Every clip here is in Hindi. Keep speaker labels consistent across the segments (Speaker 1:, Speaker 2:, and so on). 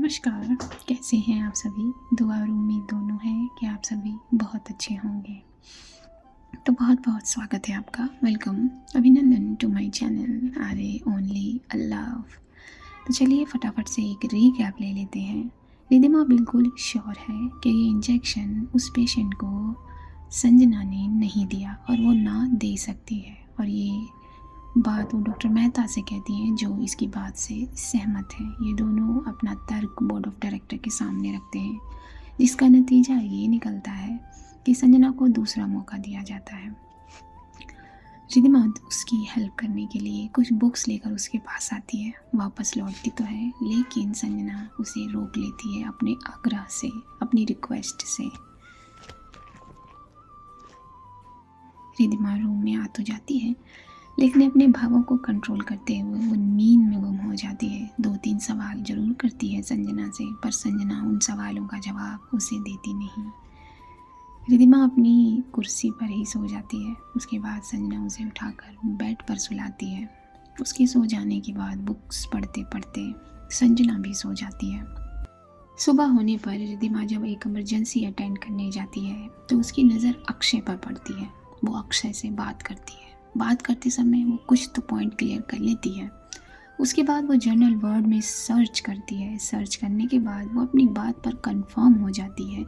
Speaker 1: नमस्कार, कैसे हैं आप सभी? दुआ और उम्मीद दोनों है कि आप सभी बहुत अच्छे होंगे। तो बहुत बहुत स्वागत है आपका, वेलकम, अभिनंदन टू माय चैनल आरे ओनली लव। तो चलिए फटाफट से एक रीकैप ले लेते हैं। रिधिमा बिल्कुल श्योर है कि ये इंजेक्शन उस पेशेंट को संजना ने नहीं दिया और वो ना दे सकती है, और ये बात वो डॉक्टर मेहता से कहती हैं जो इसकी बात से सहमत है। ये दोनों अपना तर्क बोर्ड ऑफ डायरेक्टर के सामने रखते हैं, जिसका नतीजा ये निकलता है कि संजना को दूसरा मौका दिया जाता है। रिधिमा उसकी हेल्प करने के लिए कुछ बुक्स लेकर उसके पास आती है, वापस लौटती तो है, लेकिन संजना उसे रोक लेती है अपने आग्रह से, अपनी रिक्वेस्ट से। रिधिमा रूम में आ तो जाती है, लेकिन अपने भावों को कंट्रोल करते हुए वो नींद में गुम हो जाती है। 2-3 सवाल जरूर करती है संजना से, पर संजना उन सवालों का जवाब उसे देती नहीं। रिधिमा अपनी कुर्सी पर ही सो जाती है। उसके बाद संजना उसे उठाकर बेड पर सुलाती है। उसके सो जाने के बाद बुक्स पढ़ते पढ़ते संजना भी सो जाती है। सुबह होने पर रिधिमा जब एक इमरजेंसी अटेंड करने जाती है तो उसकी नज़र अक्षय पर पड़ती है। वो अक्षय से बात करती है। बात करते समय वो कुछ तो पॉइंट क्लियर कर लेती है। उसके बाद वो जर्नल वर्ड में सर्च करती है। सर्च करने के बाद वो अपनी बात पर कंफर्म हो जाती है,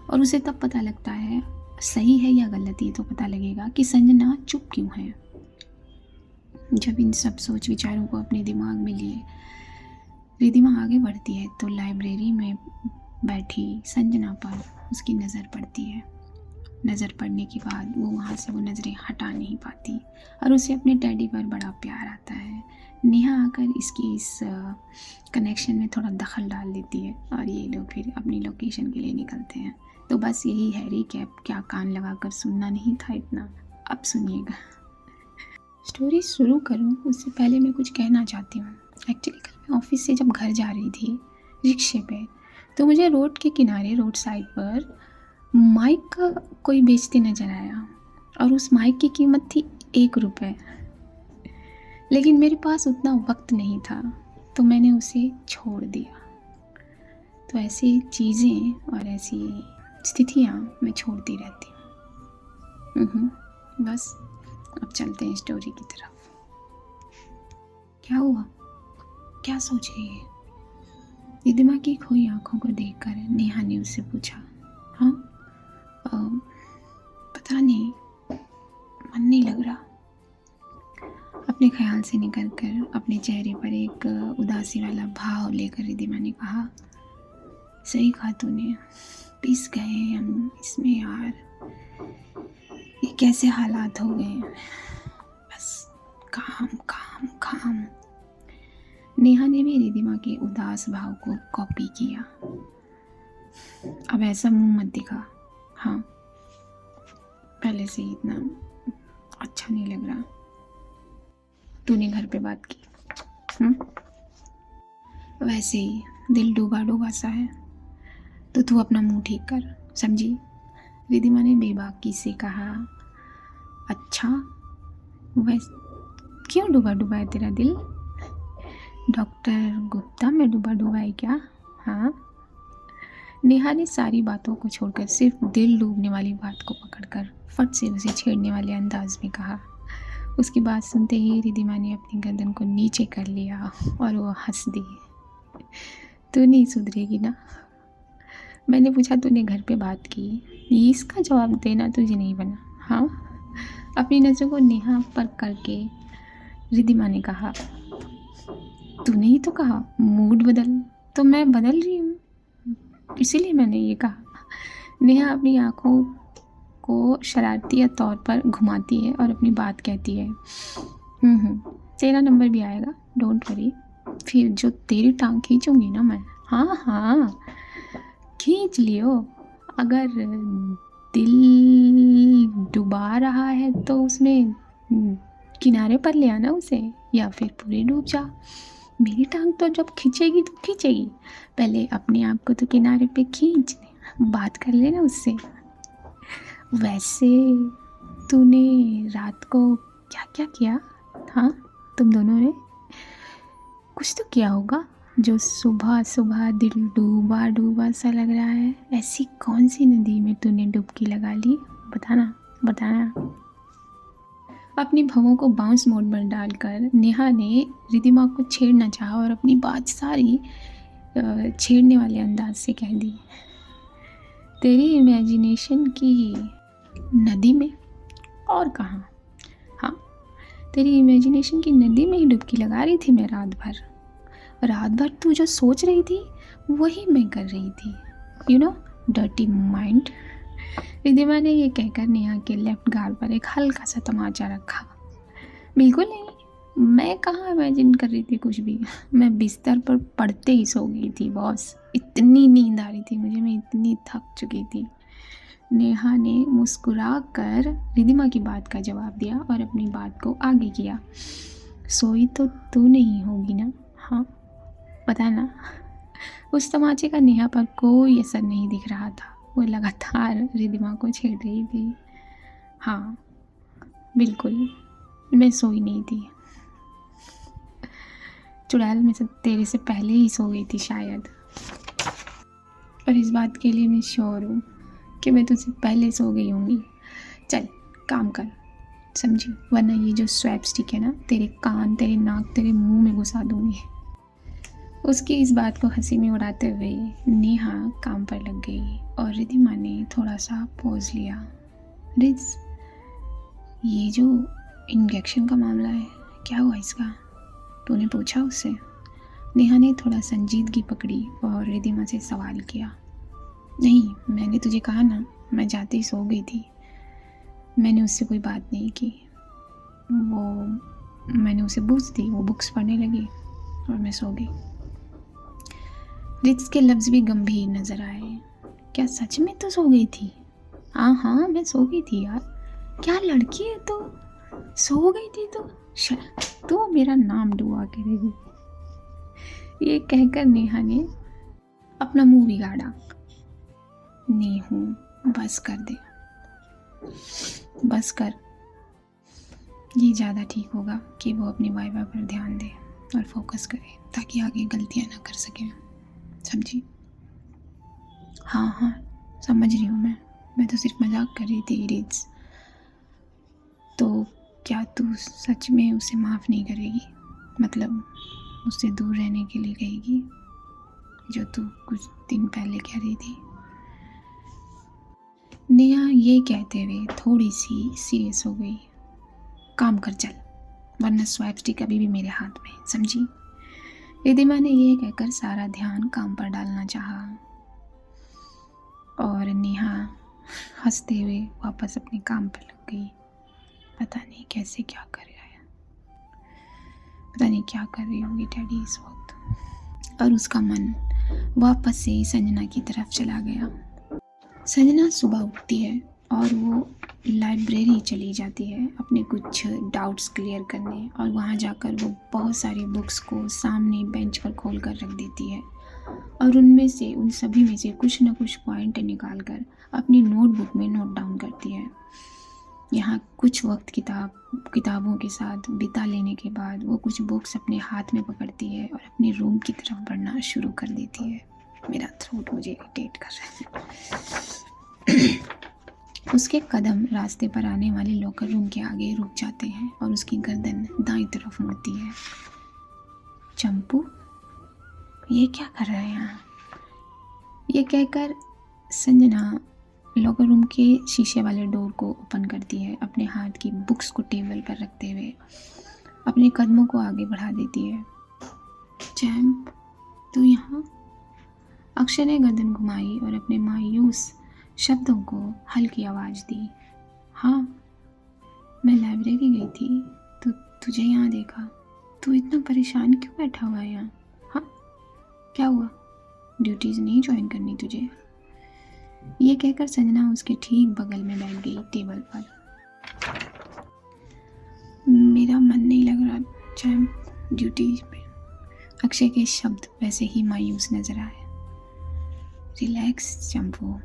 Speaker 1: और उसे तब पता लगता है, सही है या गलत ये तो पता लगेगा, कि संजना चुप क्यों है। जब इन सब सोच विचारों को अपने दिमाग में लिए रिधिमा आगे बढ़ती है तो लाइब्रेरी में बैठी संजना पर उसकी नज़र पड़ती है। नज़र पड़ने के बाद वो वहाँ से वो नज़रें हटा नहीं पाती, और उसे अपने डैडी पर बड़ा प्यार आता है। नेहा आकर इस कनेक्शन में थोड़ा दखल डाल देती है, और ये लोग फिर अपनी लोकेशन के लिए निकलते हैं। तो बस यही है रीकैप। क्या कान लगाकर सुनना नहीं था इतना? अब सुनिएगा। स्टोरी शुरू करूँ उससे पहले मैं कुछ कहना चाहती हूँ। एक्चुअली कल मैं ऑफिस से जब घर जा रही थी रिक्शे पे, तो मुझे रोड के किनारे, रोड साइड पर माइक का कोई बेचते नजर आया, और उस माइक की कीमत थी 1 रुपये। लेकिन मेरे पास उतना वक्त नहीं था, तो मैंने उसे छोड़ दिया। तो ऐसी चीज़ें और ऐसी स्थितियाँ मैं छोड़ती रहती हूँ। बस अब चलते हैं स्टोरी की तरफ। क्या हुआ? क्या सोच रही है? रिधिमा की खोई आंखों को देखकर नेहा ने उससे पूछा। हाँ, पता नहीं, मन नहीं लग रहा। अपने ख्याल से निकलकर अपने चेहरे पर एक उदासी वाला भाव लेकर रिधिमा ने कहा, सही कहा तूने, पिस गए हम इसमें यार। ये कैसे हालात हो गए, बस काम काम काम। नेहा ने भी रिधिमा के उदास भाव को कॉपी किया। अब ऐसा मुंह मत दिखा। हाँ, पहले से ही इतना अच्छा नहीं लग रहा। तूने घर पे बात की? वैसे ही दिल डूबा डूबा सा है, तो तू अपना मुंह ठीक कर, समझी? रिधिमा ने बेबाकी से कहा। अच्छा, वैसे क्यों डूबा डूबा है तेरा दिल? डॉक्टर गुप्ता में डूबा डूबा है क्या? हाँ। नेहा ने सारी बातों को छोड़कर सिर्फ दिल डूबने वाली बात को पकड़कर फट से उसे छेड़ने वाले अंदाज में कहा। उसकी बात सुनते ही रिधिमा ने अपनी गर्दन को नीचे कर लिया और वो हंस दी। तू नहीं सुधरेगी ना? मैंने पूछा तूने घर पे बात की, ये इसका जवाब देना तुझे नहीं बना? हाँ। अपनी नज़रों को नेहा पर करके रिधिमा ने कहा, तूने ही तो कहा मूड बदल, तो मैं बदल रही हूँ, इसीलिए मैंने ये कहा। नेहा अपनी आंखों को शरारती तौर पर घुमाती है और अपनी बात कहती है। तेरा नंबर भी आएगा, डोंट वरी। फिर जो तेरी टांग खींचूंगी ना मैं, हाँ हाँ खींच लियो। अगर दिल डुबा रहा है तो उसमें किनारे पर ले आना उसे, या फिर पूरे डूब जा। मेरी टांग तो जब खींचेगी तो खींचेगी, पहले अपने आप को तो किनारे पे खींच ले, बात कर लेना उससे। वैसे तूने रात को क्या क्या किया? हाँ, तुम दोनों ने कुछ तो किया होगा। जो सुबह सुबह दिल डूबा डूबा सा लग रहा है, ऐसी कौन सी नदी में तूने डुबकी लगा ली? बताना बताना। अपनी भवों को बाउंस मोड पर डालकर नेहा ने रिधिमा को छेड़ना चाहा और अपनी बात सारी छेड़ने वाले अंदाज से कह दी, तेरी इमेजिनेशन की नदी में और कहाँ? हाँ, तेरी इमेजिनेशन की नदी में ही डुबकी लगा रही थी मैं रात भर तू जो सोच रही थी वही मैं कर रही थी, you know, dirty mind. Ridhima ने ये कहकर नेहा के लेफ्ट गाल पर एक हल्का सा तमाचा रखा। बिल्कुल नहीं, मैं कहाँ इमेजिन कर रही थी कुछ भी, मैं बिस्तर पर पड़ते ही सो गई थी बॉस, इतनी नींद आ रही थी मुझे, मैं इतनी थक चुकी थी। नेहा ने मुस्कुरा कर रिधिमा की बात का जवाब दिया और अपनी बात को आगे किया। सोई तो तू नहीं होगी ना? हाँ, पता ना। उस तमाचे का नेहा पर कोई असर नहीं दिख रहा था, वो लगातार रिधिमा को छेड़ रही थी। हाँ बिल्कुल, मैं सोई नहीं थी, चुड़ैल में से तेरे से पहले ही सो गई थी शायद, और इस बात के लिए मैं श्योर हूँ कि मैं तुझसे पहले सो गई होंगी। चल काम कर, समझी, वरना ये जो स्वैप स्टिक है ना, तेरे कान, तेरे नाक, तेरे मुंह में घुसा दूंगी। उसकी इस बात को हंसी में उड़ाते हुए नेहा काम पर लग गई और रिधिमा ने थोड़ा सा पॉज लिया। रिज, ये जो इंजेक्शन का मामला है, क्या हुआ इसका? तूने पूछा उससे? नेहा ने थोड़ा संजीदगी पकड़ी और रिधिमा से सवाल किया। नहीं, मैंने तुझे कहा ना, मैं जाते ही सो गई थी, मैंने उससे कोई बात नहीं की। मैंने उसे बुक्स दी, वो बुक्स पढ़ने लगी और मैं सो गई। रिज के लफ्ज़ भी गंभीर नजर आए। क्या सच में तो सो गई थी? हाँ, मैं सो गई थी यार, क्या लड़की है तो, सो गई थी तो मेरा नाम डुबा करेगी। ये कहकर नेहा ने अपना मुंह बिगाड़ा। नेहू, बस कर दे, बस कर। ये ज़्यादा ठीक होगा कि वो अपनी वाइवा पर ध्यान दे और फोकस करे ताकि आगे गलतियाँ ना कर सके, समझी? हाँ, समझ रही हूँ मैं तो सिर्फ मजाक कर रही थी रिज। तो क्या तू सच में उसे माफ़ नहीं करेगी? मतलब उससे दूर रहने के लिए कहेगी, जो तू कुछ दिन पहले कह रही थी? नेहा ये कहते हुए थोड़ी सी सीरियस हो गई। काम कर चल, वरना स्वैप स्टिक अभी भी मेरे हाथ में, समझी? रिधिमा ने ये कहकर सारा ध्यान काम पर डालना चाहा और नेहा हंसते हुए वापस अपने काम पर लग गई। पता नहीं कैसे क्या कर रहा है, पता नहीं क्या कर रही होगी डैडी इस वक्त। और उसका मन वापस से संजना की तरफ चला गया। संजना सुबह उठती है और वो लाइब्रेरी चली जाती है अपने कुछ डाउट्स क्लियर करने, और वहाँ जाकर वो बहुत सारी बुक्स को सामने बेंच पर खोल कर रख देती है और उन सभी में से कुछ न कुछ पॉइंट निकाल कर अपनी नोटबुक में नोट डाउन करती है। यहाँ कुछ वक्त किताबों के साथ बिता लेने के बाद वो कुछ बुक्स अपने हाथ में पकड़ती है और अपने रूम की तरफ बढ़ना शुरू कर देती है। मेरा थ्रोट मुझे इरिटेट कर रहा है। उसके कदम रास्ते पर आने वाले लॉकर रूम के आगे रुक जाते हैं और उसकी गर्दन दाईं तरफ मुड़ती है। चंपू, ये क्या कर रहा है यहाँ? ये कहकर संजना लॉकर रूम के शीशे वाले डोर को ओपन करती है, अपने हाथ की बुक्स को टेबल पर रखते हुए अपने कदमों को आगे बढ़ा देती है। चैम्प, तू यहाँ? अक्षय ने गर्दन घुमाई और अपने मायूस शब्दों को हल्की आवाज़ दी। हाँ, मैं लाइब्रेरी गई थी तो तुझे यहाँ देखा। तू इतना परेशान क्यों बैठा हुआ है यहाँ? हाँ, क्या हुआ? ड्यूटीज़ नहीं ज्वाइन करनी तुझे? ये कहकर संजना उसके ठीक बगल में बैठ गई टेबल पर। मेरा मन नहीं लग रहा चैम्प ड्यूटी पे। अक्षय के शब्द वैसे ही मायूस नजर आए। रिलैक्स चंपू,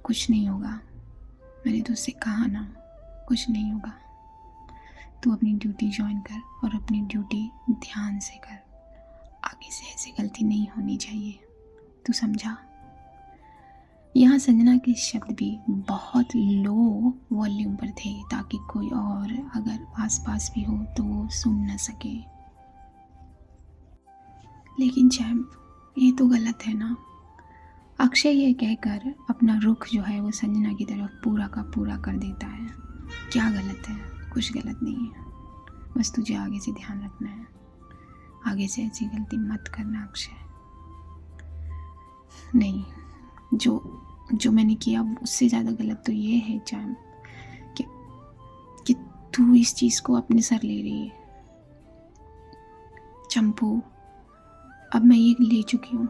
Speaker 1: कुछ नहीं होगा, मैंने तुझसे कहा ना, कुछ नहीं होगा। तू अपनी ड्यूटी ज्वाइन कर और अपनी ड्यूटी ध्यान से कर। आगे से ऐसी गलती नहीं होनी चाहिए, तू समझा। यहाँ संजना के शब्द भी बहुत लो वॉल्यूम पर थे ताकि कोई और अगर आसपास भी हो तो वो सुन न सके। लेकिन चैम्प, ये तो गलत है ना। अक्षय ये कहकर अपना रुख जो है वो संजना की तरफ पूरा का पूरा कर देता है। क्या गलत है? कुछ गलत नहीं है, बस तुझे आगे से ध्यान रखना है। आगे से ऐसी गलती मत करना अक्षय। नहीं, जो मैंने किया उससे ज़्यादा गलत तो ये है चैम कि तू इस चीज़ को अपने सर ले रही है। चंपू, अब मैं ये ले चुकी हूँ,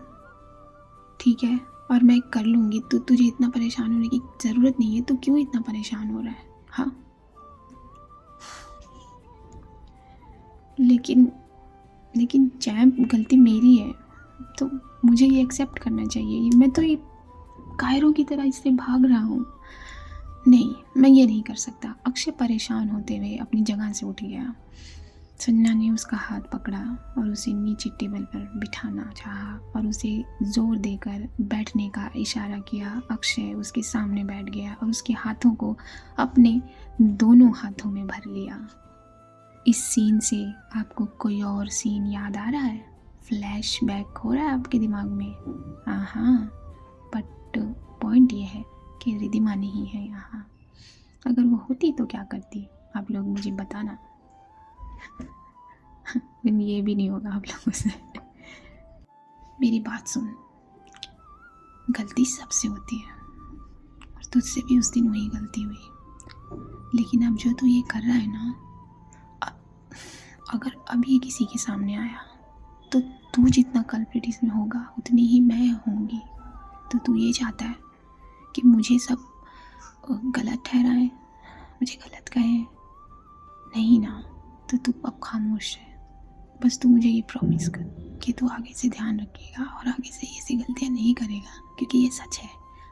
Speaker 1: ठीक है, और मैं कर लूँगी। तो तुझे इतना परेशान होने की ज़रूरत नहीं है। तो क्यों इतना परेशान हो रहा है? हाँ, लेकिन चैम्प, गलती मेरी है तो मुझे ये एक्सेप्ट करना चाहिए। मैं तो ये कायरों की तरह इससे भाग रहा हूँ। नहीं, मैं ये नहीं कर सकता। अक्षय परेशान होते हुए अपनी जगह से उठ गया। संजना ने उसका हाथ पकड़ा और उसे नीचे टेबल पर बिठाना चाहा और उसे जोर देकर बैठने का इशारा किया। अक्षय उसके सामने बैठ गया और उसके हाथों को अपने दोनों हाथों में भर लिया। इस सीन से आपको कोई और सीन याद आ रहा है? फ्लैशबैक हो रहा है आपके दिमाग में? हाँ, बट पॉइंट ये है कि रिधिमा नहीं है यहाँ। अगर वो होती तो क्या करती? आप लोग मुझे बताना। ये भी नहीं होगा आप लोगों से। मेरी बात सुन, गलती सबसे होती है और तुझसे भी उस दिन वही गलती हुई। लेकिन अब जो तू ये कर रहा है ना, अगर अब ये किसी के सामने आया तो तू जितना कल्प्रिट इसमें होगा उतनी ही मैं होंगी। तो तू ये चाहता है कि मुझे सब गलत ठहराए, मुझे गलत कहे? नहीं ना, तो तू अब खामोश है। बस तू मुझे ये प्रॉमिस कर कि तू आगे से ध्यान रखेगा और आगे से ऐसी गलतियाँ नहीं करेगा, क्योंकि ये सच है।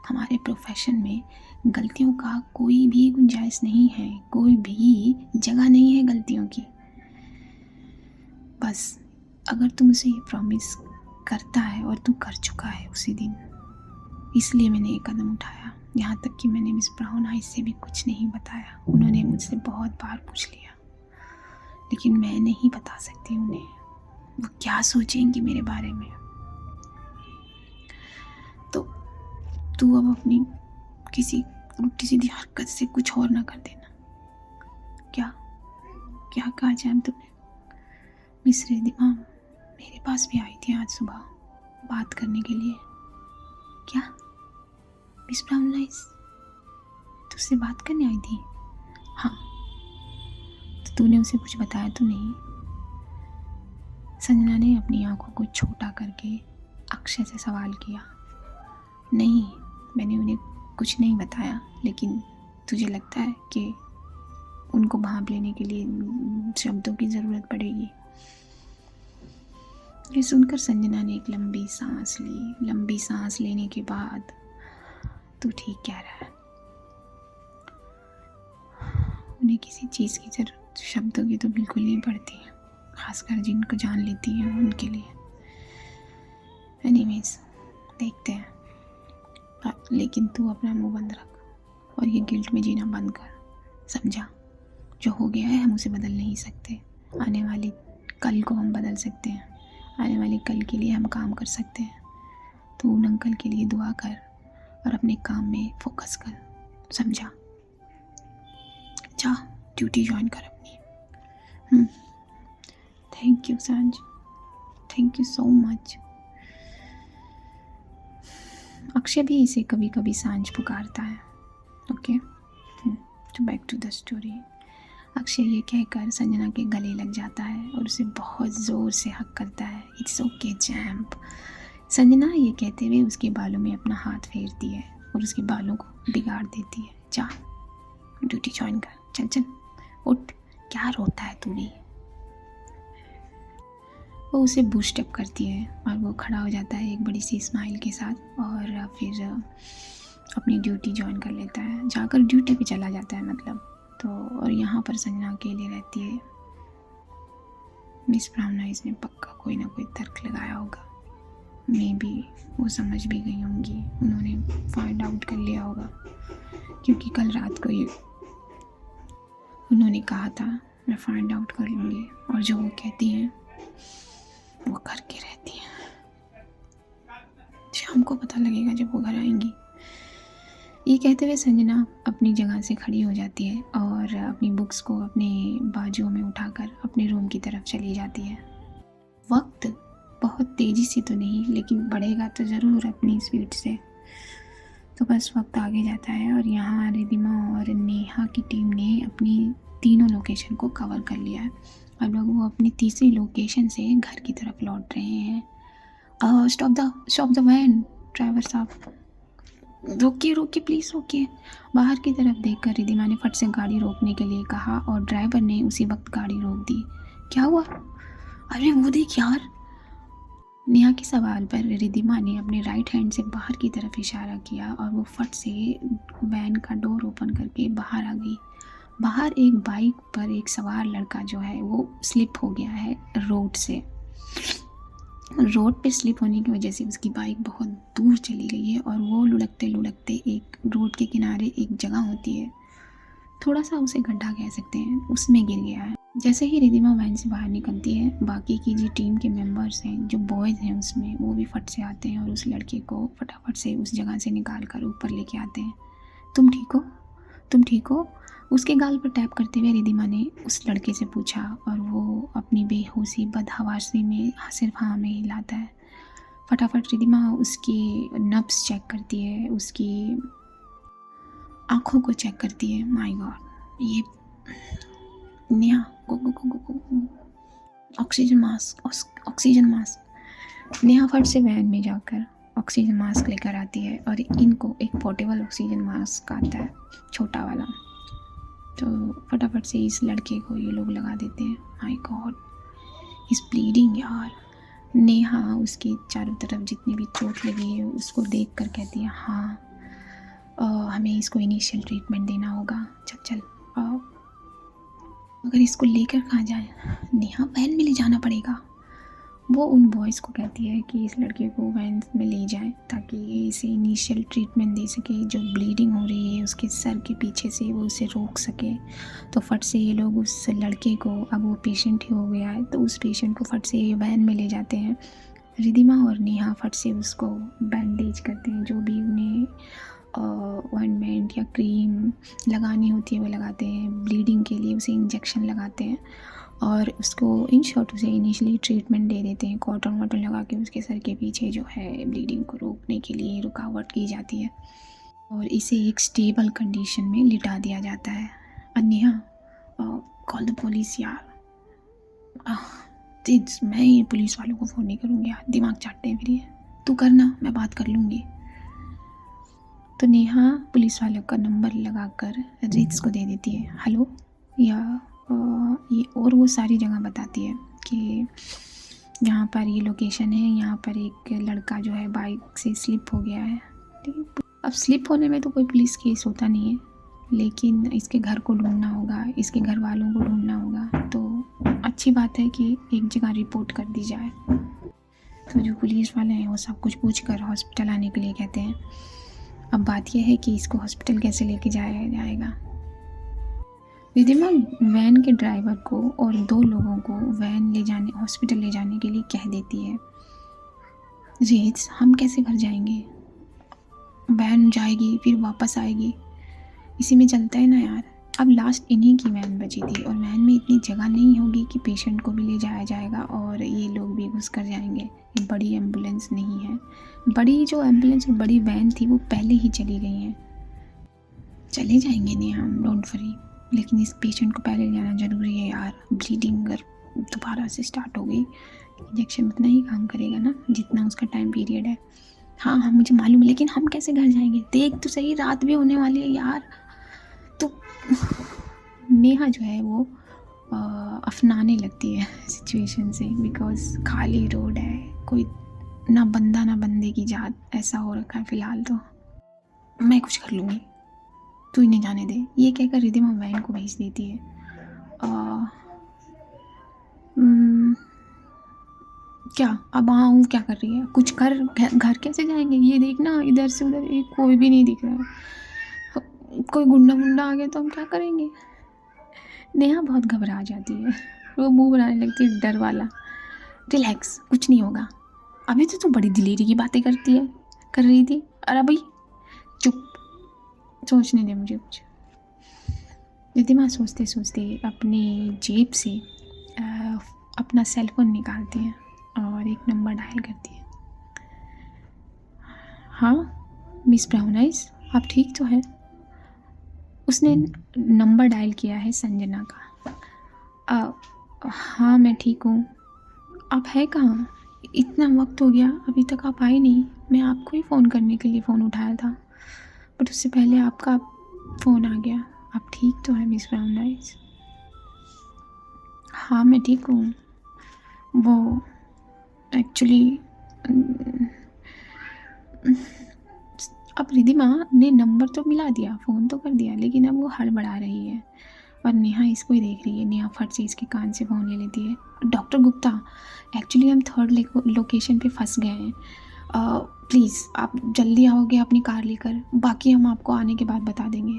Speaker 1: हमारे प्रोफेशन में गलतियों का कोई भी गुंजाइश नहीं है, कोई भी जगह नहीं है गलतियों की। बस अगर तू मुझे ये प्रॉमिस करता है, और तू कर चुका है उसी दिन, इसलिए मैंने एक कदम उठाया। यहाँ तक कि मैंने मिस ब्राउन आइज से भी कुछ नहीं बताया। उन्होंने मुझसे बहुत बार पूछ लिया, लेकिन मैं नहीं बता सकती उन्हें। वो क्या सोचेंगी मेरे बारे में। तो तू अब अपनी किसी उल्टी सीधी हरकत से कुछ और ना कर देना। क्या क्या कहा जाए तुमने? मिस रिधिमा मेरे पास भी आई थी आज सुबह बात करने के लिए। क्या? मिस ब्राउन आइज तुझसे बात करने आई थी? हाँ। तो तूने उसे कुछ बताया तो नहीं? संजना ने अपनी आंखों को छोटा करके अक्षय से सवाल किया। नहीं, मैंने उन्हें कुछ नहीं बताया, लेकिन तुझे लगता है कि उनको भांप लेने के लिए शब्दों की ज़रूरत पड़ेगी? ये सुनकर संजना ने एक लंबी सांस ली। लंबी सांस लेने के बाद, तू ठीक कह रहा है, उन्हें किसी चीज़ की जरूरत शब्दों की तो बिल्कुल नहीं पड़ती है, खासकर जिनको जान लेती हैं उनके लिए। एनीवेज, देखते हैं। लेकिन तू अपना मुंह बंद रख और ये गिल्ट में जीना बंद कर, समझा? जो हो गया है हम उसे बदल नहीं सकते। आने वाली कल को हम बदल सकते हैं, आने वाले कल के लिए हम काम कर सकते हैं। तो उन अंकल के लिए दुआ कर और अपने काम में फोकस कर, समझा? जा ड्यूटी ज्वाइन कर अपनी। Thank you Saanjh, thank you so much. Akshay भी इसे कभी कभी सांझ पुकारता है। ओके, तो back to the story. Akshay ये कहकर संजना के गले लग जाता है और उसे बहुत ज़ोर से हक करता है। It's okay champ. संजना ये कहते हुए उसके बालों में अपना हाथ फेरती है और उसके बालों को बिगाड़ देती है। जा ड्यूटी ज्वाइन कर, चल चल उठ, क्या रोता है तू भी? वो उसे बूस्ट अप करती है और वो खड़ा हो जाता है एक बड़ी सी स्माइल के साथ और फिर अपनी ड्यूटी ज्वाइन कर लेता है। जाकर ड्यूटी पे चला जाता है मतलब। तो और यहाँ पर संजना अकेले रहती है। मिस ब्राउनाइज ने पक्का कोई ना कोई तर्क लगाया होगा। मे बी वो समझ भी गई होंगी, उन्होंने फाइंड आउट कर लिया होगा, क्योंकि कल रात को ही उन्होंने कहा था मैं फाइंड आउट कर लूँगी, और जो वो कहती हैं वो करके रहती हैं। शाम को पता लगेगा जब वो घर आएंगी। ये कहते हुए संजना अपनी जगह से खड़ी हो जाती है और अपनी बुक्स को अपने बाजुओं में उठाकर अपने रूम की तरफ चली जाती है। वक्त बहुत तेज़ी से तो नहीं, लेकिन बढ़ेगा तो ज़रूर अपनी स्पीड से। तो बस वक्त आगे जाता है और यहाँ रिदिमा और नेहा की टीम ने अपनी तीनों लोकेशन को कवर कर लिया है। अब लोग वो अपनी तीसरी लोकेशन से घर की तरफ लौट रहे हैं। स्टॉप द वैन, ड्राइवर साहब रोकिए रोकिए प्लीज़ रोकिए। बाहर की तरफ देखकर रिदिमा ने फट से गाड़ी रोकने के लिए कहा और ड्राइवर ने उसी वक्त गाड़ी रोक दी। क्या हुआ? अरे वो देख यार। नेहा के सवाल पर रिदिमा ने अपने राइट हैंड से बाहर की तरफ इशारा किया और वो फट से वैन का डोर ओपन करके बाहर आ गई। बाहर एक बाइक पर एक सवार लड़का जो है वो स्लिप हो गया है रोड से। रोड पे स्लिप होने की वजह से उसकी बाइक बहुत दूर चली गई है और वो लुढ़कते लुढ़कते एक रोड के किनारे एक जगह होती है, थोड़ा सा उसे गड्ढा कह सकते हैं, उसमें गिर गया है। जैसे ही रिदिमा वैन से बाहर निकलती है, बाकी की जो टीम के मेंबर्स हैं, जो बॉयज़ हैं उसमें, वो भी फट से आते हैं और उस लड़के को फटाफट से उस जगह से निकाल कर ऊपर लेके आते हैं। तुम ठीक हो? तुम ठीक हो? उसके गाल पर टैप करते हुए रिदिमा ने उस लड़के से पूछा और वो अपनी बेहोशी बदहवासी में सिर्फ हाँ में हिलाता है। फटाफट रिदिमा उसकी नब्स चेक करती है, उसकी आँखों को चेक करती है। माय गॉड, ये नेहा गो ऑक्सीजन मास्क। नेहा फट से वैन में जाकर ऑक्सीजन मास्क लेकर आती है और इनको एक पोर्टेबल ऑक्सीजन मास्क आता है, छोटा वाला। तो फटाफट से इस लड़के को ये लोग लगा देते हैं। माय गॉड, इज ब्लीडिंग यार। नेहा उसके चारों तरफ जितनी भी चोट लगी है उसको देख कर कहती है हाँ, हमें इसको इनिशियल ट्रीटमेंट देना होगा। चल मगर इसको लेकर कहाँ जाए? नेहा वैन में ले जाना पड़ेगा। वो उन बॉयज़ को कहती है कि इस लड़के को वैन में ले जाएं ताकि इसे इनिशियल ट्रीटमेंट दे सके। जो ब्लीडिंग हो रही है उसके सर के पीछे से, वो उसे रोक सके। तो फट से ये लोग उस लड़के को, अब वो पेशेंट ही हो गया है, तो उस पेशेंट को फट से वैन में ले जाते हैं। रिदिमा और नेहा फट से उसको बैंडेज करते हैं, जो भी उन्हें ऑइंटमेंट या क्रीम लगानी होती है वो लगाते हैं। ब्लीडिंग के लिए उसे इंजेक्शन लगाते हैं और उसको इन शॉर्ट उसे इनिशियली ट्रीटमेंट दे देते हैं। कॉटन वाटन लगा के उसके सर के पीछे जो है ब्लीडिंग को रोकने के लिए रुकावट की जाती है और इसे एक स्टेबल कंडीशन में लिटा दिया जाता है। नेहा कॉल द पुलिस यार। मैं ये पुलिस वालों को फ़ोन नहीं करूँगी यार, दिमाग चाटते हैं फिर ये। तू करना, मैं बात कर लूँगी। तो नेहा पुलिस वालों का नंबर लगाकर रित्स को दे देती है, हेलो, या ये, और वो सारी जगह बताती है कि यहाँ पर ये लोकेशन है, यहाँ पर एक लड़का जो है बाइक से स्लिप हो गया है। अब स्लिप होने में तो कोई पुलिस केस होता नहीं है, लेकिन इसके घर को ढूंढना होगा, इसके घर वालों को ढूंढना होगा। तो अच्छी बात है कि एक जगह रिपोर्ट कर दी जाए। तो जो पुलिस वाले हैं वो सब कुछ पूछ कर हॉस्पिटल आने के लिए कहते हैं। अब बात यह है कि इसको हॉस्पिटल कैसे लेके जाया जाएगा। रिदिमा वैन के ड्राइवर को और 2 लोगों को हॉस्पिटल ले जाने के लिए कह देती है। रित्स, हम कैसे घर जाएंगे? वैन जाएगी फिर वापस आएगी, इसी में चलता है ना यार। अब लास्ट इन्हीं की वैन बची थी और वैन में इतनी जगह नहीं होगी कि पेशेंट को भी ले जाया जाएगा और ये लोग भी घुस कर जाएंगे। ये बड़ी एम्बुलेंस नहीं है, बड़ी जो एम्बुलेंस और बड़ी वैन थी वो पहले ही चली गई हैं। चले जाएंगे नहीं हम, डोंट वरी, लेकिन इस पेशेंट को पहले जाना ज़रूरी है यार। ब्लीडिंग अगर दोबारा से स्टार्ट हो गई, इंजेक्शन उतना ही काम करेगा ना जितना उसका टाइम पीरियड है। हाँ मुझे मालूम है, लेकिन हम कैसे घर जाएंगे? देख तो सही, रात भी होने वाली है यार। तो नेहा जो है वो अफनाने लगती है सिचुएशन से, बिकॉज खाली रोड है, कोई ना बंदा ना बंदे की जात, ऐसा हो रखा है फ़िलहाल। तो मैं कुछ कर लूँगी, तू इन्हें जाने दे, ये कहकर रिदिमा वैन को भेज देती है। क्या अब आऊँ क्या कर रही है, कुछ कर, घर कैसे जाएंगे, ये देखना इधर से उधर एक कोई भी नहीं दिख रहा है, कोई गुंडा मुंडा आ गया तो हम क्या करेंगे। नेहा बहुत घबरा जाती है, वो मुंह बनाने लगती है डर वाला। रिलैक्स, कुछ नहीं होगा, अभी तो तू बड़ी दिलेरी की बातें कर रही थी। अरे भाई चुप, सोचने दे मुझे कुछ। रिद्धिमा सोचते सोचते अपनी जेब से अपना सेलफोन निकालती है और एक नंबर डायल करती है। हाँ मिस ब्राउन आइज, आप ठीक तो है? उसने नंबर डायल किया है संजना का। हाँ मैं ठीक हूँ, आप है कहाँ? इतना वक्त हो गया अभी तक आप आए नहीं, मैं आपको ही फ़ोन करने के लिए फ़ोन उठाया था, बट उससे पहले आपका फ़ोन आ गया। आप ठीक तो है मिस ब्राउन आइज? हाँ मैं ठीक हूँ, वो एक्चुअली अब रिधिमा ने नंबर तो मिला दिया, फ़ोन तो कर दिया, लेकिन अब वो हड़बड़ा रही है और नेहा इसको ही देख रही है। नेहा फट से इसके कान से फ़ोन ले लेती है। डॉक्टर गुप्ता, एक्चुअली हम थर्ड लोकेशन पे फंस गए हैं, प्लीज़ आप जल्दी आओगे अपनी कार लेकर, बाकी हम आपको आने के बाद बता देंगे।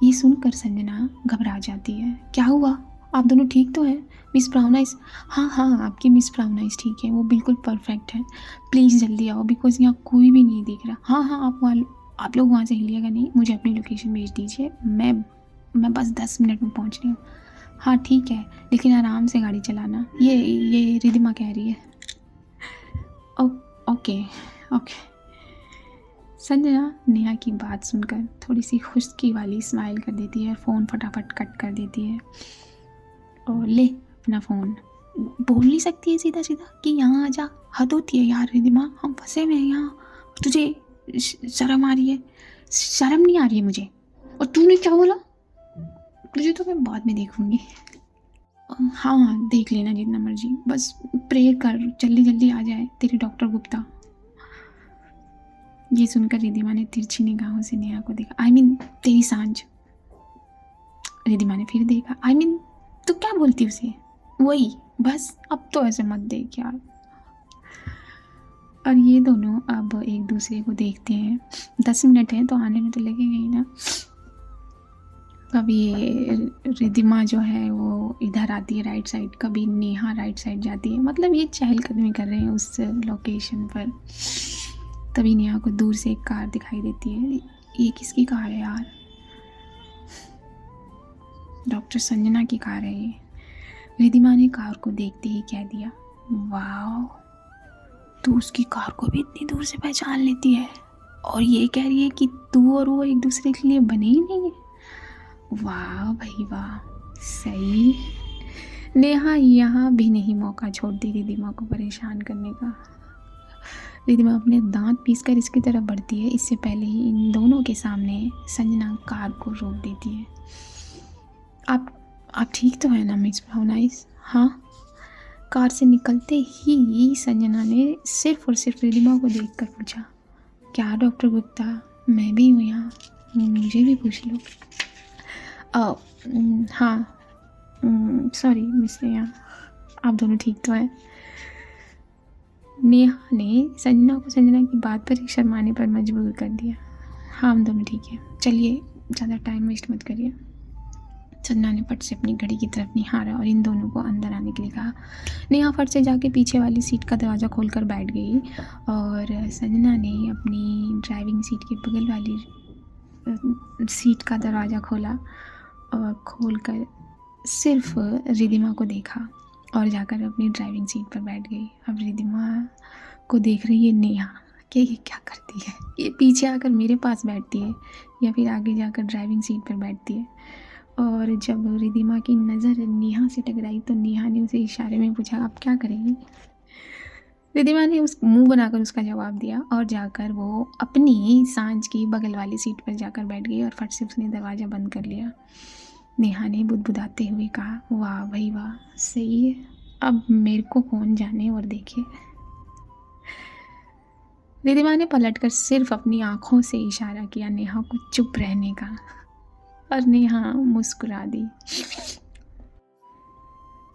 Speaker 1: ये सुनकर संजना घबरा जाती है। क्या हुआ, आप दोनों ठीक तो हैं? मिस ब्राउन आइज, हाँ हाँ आपकी मिस ब्राउन आइज ठीक है, वो बिल्कुल परफेक्ट है, प्लीज़ जल्दी आओ बिकॉज यहाँ कोई भी नहीं दिख रहा। हाँ हाँ आप लोग वहाँ से हिलिएगा नहीं, मुझे अपनी लोकेशन भेज दीजिए, मैं बस 10 मिनट में पहुँच रही हूँ। हाँ ठीक है, लेकिन आराम से गाड़ी चलाना, ये रिधिमा कह रही है। Okay okay. संजना नेहा की बात सुनकर थोड़ी सी खुश्की वाली स्माइल कर देती है, फ़ोन फटाफट कट कर देती है और ले अपना फ़ोन। बोल नहीं सकती है सीधा सीधा कि यहाँ आ जा, हद होती है यार रिधिमा, हम फंसे हुए हैं यहाँ, तुझे शर्म आ रही है? शर्म नहीं आ रही है मुझे। और तूने क्या बोला? तुझे तो मैं बाद में देखूंगी। हाँ देख लेना जितना मर्जी, बस प्रे कर जल्दी जल्दी आ जाए तेरी डॉक्टर गुप्ता। ये सुनकर रिधिमा ने तिरछी निगाहों से नेहा को देखा। आई मीन तेरी सांझ। रिधिमा ने फिर देखा। आई मीन तू क्या बोलती उसे? वही, बस अब तो ऐसे मत देख यार। और ये दोनों अब एक दूसरे को देखते हैं। 10 मिनट है तो आने में तो लगेगा ही ना। कभी रिधिमा जो है वो इधर आती है राइट साइड, कभी नेहा राइट साइड जाती है, मतलब ये चहलकदमी कर रहे हैं उस लोकेशन पर। तभी नेहा को दूर से एक कार दिखाई देती है। ये किसकी कार है यार? डॉक्टर संजना की कार है ये। रिधिमा ने कार को देखते ही कह दिया, वाह, तू उसकी कार को भी इतनी दूर से पहचान लेती है और ये कह रही है कि तू और वो एक दूसरे के लिए बने ही नहीं है। वाह भाई वाह, सही। नेहा यहाँ भी नहीं मौका छोड़ती रिधिमा को परेशान करने का। रिधिमा अपने दांत पीसकर इसकी तरफ बढ़ती है, इससे पहले ही इन दोनों के सामने संजना कार को रोक देती है। आप ठीक तो है ना मिस ब्राउन आइज? हाँ। कार से निकलते ही संजना ने सिर्फ और सिर्फ रिधिमा को देखकर पूछा, क्या डॉक्टर गुप्ता, मैं भी हूँ यहाँ, मुझे भी पूछ लो। हाँ सॉरी मिस नेहा, आप दोनों ठीक तो हैं? नेहा ने संजना को संजना की बात पर एक शर्माने पर मजबूर कर दिया। हाँ हम दोनों ठीक हैं, चलिए ज़्यादा टाइम वेस्ट मत करिए। संजना ने फट से अपनी घड़ी की तरफ निहारा और इन दोनों को अंदर आने के लिए कहा। नेहा फट से जाके पीछे वाली सीट का दरवाज़ा खोलकर बैठ गई और संजना ने अपनी ड्राइविंग सीट के बगल वाली सीट का दरवाज़ा खोला और खोलकर सिर्फ रिधिमा को देखा और जाकर अपनी ड्राइविंग सीट पर बैठ गई। अब रिधिमा को देख रही है नेहा कि ये क्या करती है, ये पीछे आकर मेरे पास बैठती है या फिर आगे जाकर ड्राइविंग सीट पर बैठती है। और जब रिधिमा की नज़र नेहा से टकराई तो नेहा ने उसे इशारे में पूछा, आप क्या करेंगी? रिधिमा ने उस मुंह बनाकर उसका जवाब दिया और जाकर वो अपनी सांझ की बगल वाली सीट पर जाकर बैठ गई और फट से उसने दरवाज़ा बंद कर लिया। नेहा ने बुदबुदाते हुए कहा, वाह भाई वाह, सही है, अब मेरे को कौन जाने और देखे। रिधिमा ने पलटकर सिर्फ अपनी आंखों से इशारा किया नेहा को चुप रहने का और नेहा मुस्कुरा दी।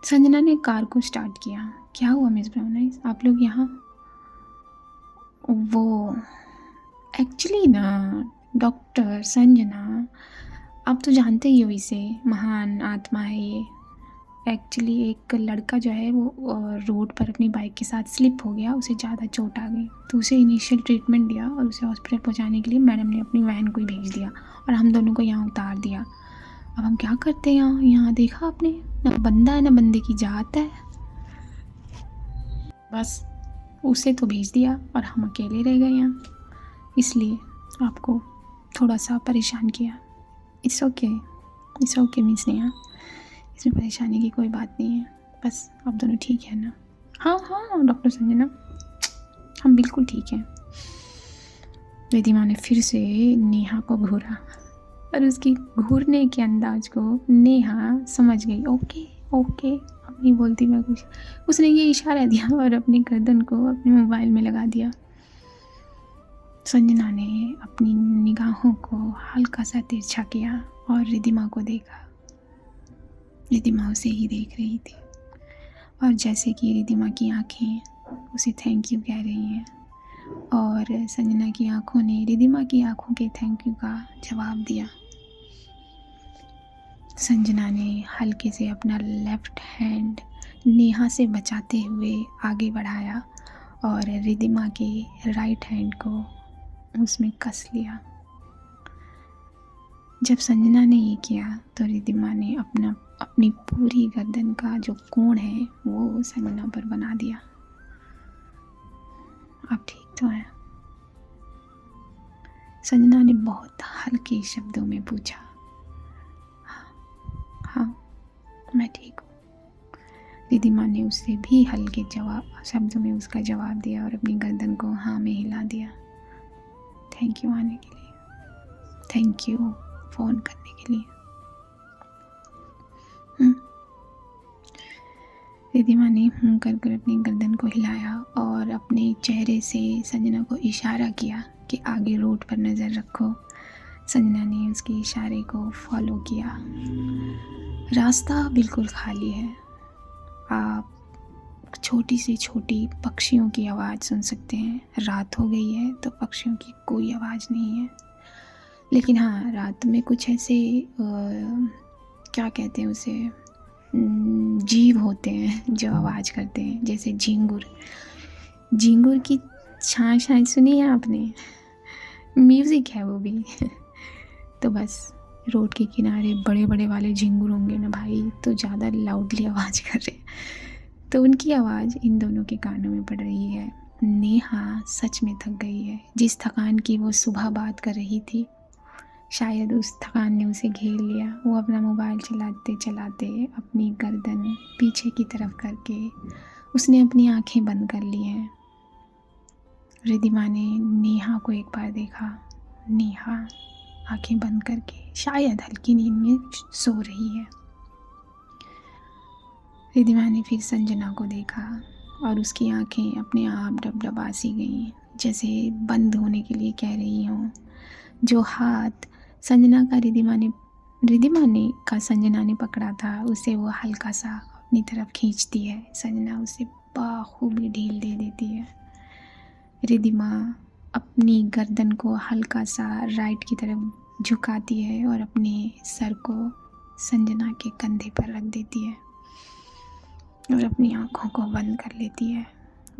Speaker 1: संजना ने कार को स्टार्ट किया। क्या हुआ मिस ब्राउनाइज, आप लोग यहाँ? वो एक्चुअली ना डॉक्टर संजना, आप तो जानते ही हो इसे, महान आत्मा है ये। एक्चुअली एक लड़का जो है वो रोड पर अपनी बाइक के साथ स्लिप हो गया, उसे ज़्यादा चोट आ गई, तो उसे इनिशियल ट्रीटमेंट दिया और उसे हॉस्पिटल पहुंचाने के लिए मैडम ने अपनी वैन को ही भेज दिया और हम दोनों को यहाँ उतार दिया। अब हम क्या करते हैं यहाँ? यहाँ देखा आपने, ना बंदा है ना बंदे की जात है, बस उसे तो भेज दिया और हम अकेले रह गए यहाँ, इसलिए आपको थोड़ा सा परेशान किया। It's okay, it's okay miss Neha, इसमें परेशानी की कोई बात नहीं है, बस आप दोनों ठीक है ना? हाँ हाँ डॉक्टर संजना, हम बिल्कुल ठीक हैं। रिधिमा ने फिर से नेहा को घूरा और उसकी घूरने के अंदाज को नेहा समझ गई। ओके ओके, अब नहीं बोलती मैं कुछ। उसने ये इशारा दिया और अपनी गर्दन को अपने मोबाइल में लगा दिया। संजना ने अपनी निगाहों को हल्का सा तिरछा किया और रिधिमा को देखा। रिधिमा उसे ही देख रही थी और जैसे कि रिधिमा की आंखें उसे थैंक यू कह रही हैं और संजना की आंखों ने रिधिमा की आंखों के थैंक यू का जवाब दिया। संजना ने हल्के से अपना लेफ्ट हैंड नेहा से बचाते हुए आगे बढ़ाया और रिधिमा के राइट हैंड को उसमें कस लिया। जब संजना ने ये किया तो रिधिमा ने अपनी पूरी गर्दन का जो कोण है वो संजना पर बना दिया। आप ठीक तो हैं? संजना ने बहुत हल्के शब्दों में पूछा। हाँ मैं ठीक हूँ। रिधिमा ने उसे भी हल्के शब्दों में उसका जवाब दिया और अपनी गर्दन को हाँ में हिला दिया। थैंक यू आने के लिए, थैंक यू फ़ोन करने के लिए। रिधिमा ने कर कर अपनी गर्दन को हिलाया और अपने चेहरे से संजना को इशारा किया कि आगे रोड पर नज़र रखो। संजना ने उसके इशारे को फॉलो किया। रास्ता बिल्कुल खाली है, आप छोटी से छोटी पक्षियों की आवाज़ सुन सकते हैं। रात हो गई है तो पक्षियों की कोई आवाज़ नहीं है, लेकिन हाँ रात में कुछ ऐसे क्या कहते हैं उसे, जीव होते हैं जो आवाज़ करते हैं, जैसे झिंगुर। झिंगुर की छाँ छाँ सुनी है आपने? म्यूज़िक है वो भी। तो बस रोड के किनारे बड़े बड़े वाले झिंगुर होंगे ना भाई, तो ज़्यादा लाउडली आवाज़ कर रहे हैं, तो उनकी आवाज़ इन दोनों के कानों में पड़ रही है। नेहा सच में थक गई है। जिस थकान की वो सुबह बात कर रही थी, शायद उस थकान ने उसे घेर लिया। वो अपना मोबाइल चलाते चलाते अपनी गर्दन पीछे की तरफ करके उसने अपनी आंखें बंद कर ली हैं। रिधिमा ने नेहा को एक बार देखा। नेहा आंखें बंद करके शायद हल्की नींद में सो रही है। रिधिमा ने फिर संजना को देखा और उसकी आंखें अपने आप डबडबा सी गईं, जैसे बंद होने के लिए कह रही हों। जो हाथ संजना का संजना ने पकड़ा था, उसे वो हल्का सा अपनी तरफ खींचती है। संजना उसे बाखूबी ढील दे देती है। रिधिमा अपनी गर्दन को हल्का सा राइट की तरफ झुकाती है और अपने सर को संजना के कंधे पर रख देती है और अपनी आँखों को बंद कर लेती है।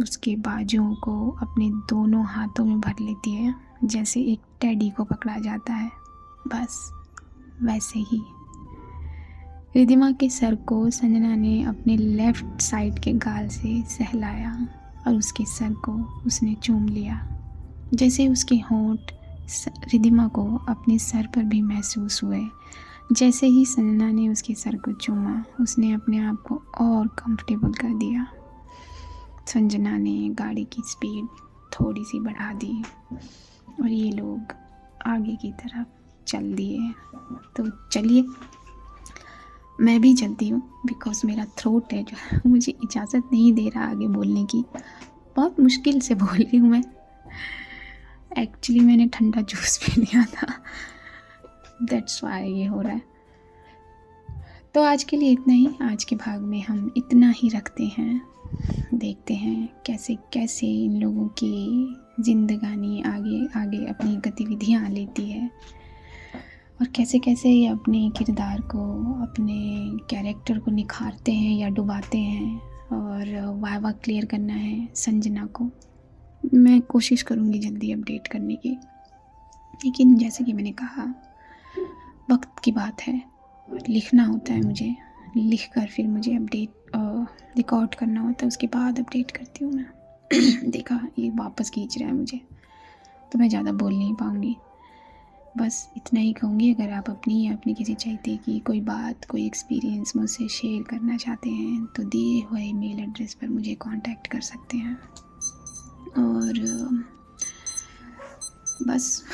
Speaker 1: उसके बाजुओं को अपने दोनों हाथों में भर लेती है, जैसे एक टेडी को पकड़ा जाता है, बस वैसे ही। रिधिमा के सर को संजना ने अपने लेफ्ट साइड के गाल से सहलाया और उसके सर को उसने चूम लिया, जैसे उसके होंठ रिधिमा को अपने सर पर भी महसूस हुए। जैसे ही संजना ने उसके सर को चूमा, उसने अपने आप को और कंफर्टेबल कर दिया। संजना ने गाड़ी की स्पीड थोड़ी सी बढ़ा दी और ये लोग आगे की तरफ चल दिए। तो चलिए मैं भी चलती हूँ, बिकॉज़ मेरा थ्रोट है जो मुझे इजाज़त नहीं दे रहा आगे बोलने की। बहुत मुश्किल से बोल रही हूँ मैं। एक्चुअली मैंने ठंडा जूस पी लिया था, दैट्स वाई ये हो रहा है। तो आज के लिए इतना ही। आज के भाग में हम इतना ही रखते हैं। देखते हैं कैसे कैसे इन लोगों की ज़िंदगानी आगे आगे अपनी गतिविधियाँ लेती है, और कैसे कैसे ये अपने किरदार को, अपने कैरेक्टर को निखारते हैं या डुबाते हैं। और वाइवा क्लियर करना है संजना को। मैं कोशिश करूँगी जल्दी अपडेट करने की, लेकिन जैसे कि मैंने कहा, वक्त की बात है। लिखना होता है मुझे, लिख कर फिर मुझे अपडेट रिकॉर्ड करना होता है, उसके बाद अपडेट करती हूँ मैं। देखा, ये वापस खींच रहा है मुझे, तो मैं ज़्यादा बोल नहीं पाऊँगी। बस इतना ही कहूँगी। अगर आप अपनी या अपनी किसी चाहते कि कोई बात, कोई एक्सपीरियंस मुझसे शेयर करना चाहते हैं, तो दिए हुए मेल एड्रेस पर मुझे कांटेक्ट कर सकते हैं। और बस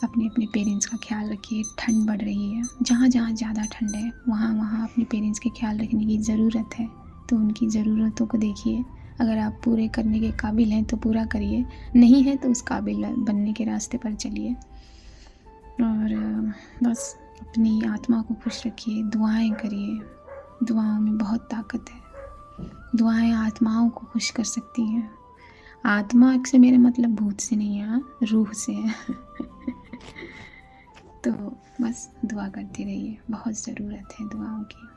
Speaker 1: अपने अपने पेरेंट्स का ख्याल रखिए। ठंड बढ़ रही है, जहाँ जहाँ ज़्यादा ठंड है वहाँ वहाँ अपने पेरेंट्स के ख्याल रखने की ज़रूरत है, तो उनकी ज़रूरतों को देखिए। अगर आप पूरे करने के काबिल हैं तो पूरा करिए, नहीं है तो उस काबिल बनने के रास्ते पर चलिए। और बस अपनी आत्मा को खुश रखिए, दुआएं करिए। दुआओं में बहुत ताकत है। दुआएं आत्माओं को खुश कर सकती हैं। आत्मा से मेरा मतलब भूत से नहीं है, रूह से है। तो बस दुआ करते रहिए, बहुत ज़रूरत है दुआओं की।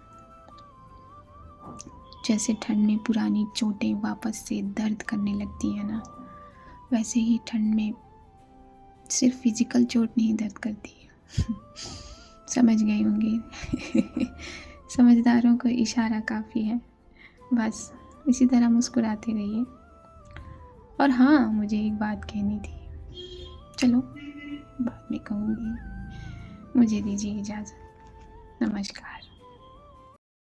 Speaker 1: जैसे ठंड में पुरानी चोटें वापस से दर्द करने लगती है ना, वैसे ही ठंड में सिर्फ फिजिकल चोट नहीं दर्द करती है। समझ गए होंगे। समझदारों को इशारा काफ़ी है। बस इसी तरह मुस्कुराते रहिए। और हाँ, मुझे एक बात कहनी थी, चलो बाद में कहूँगी। मुझे दीजिए इजाज़त। नमस्कार।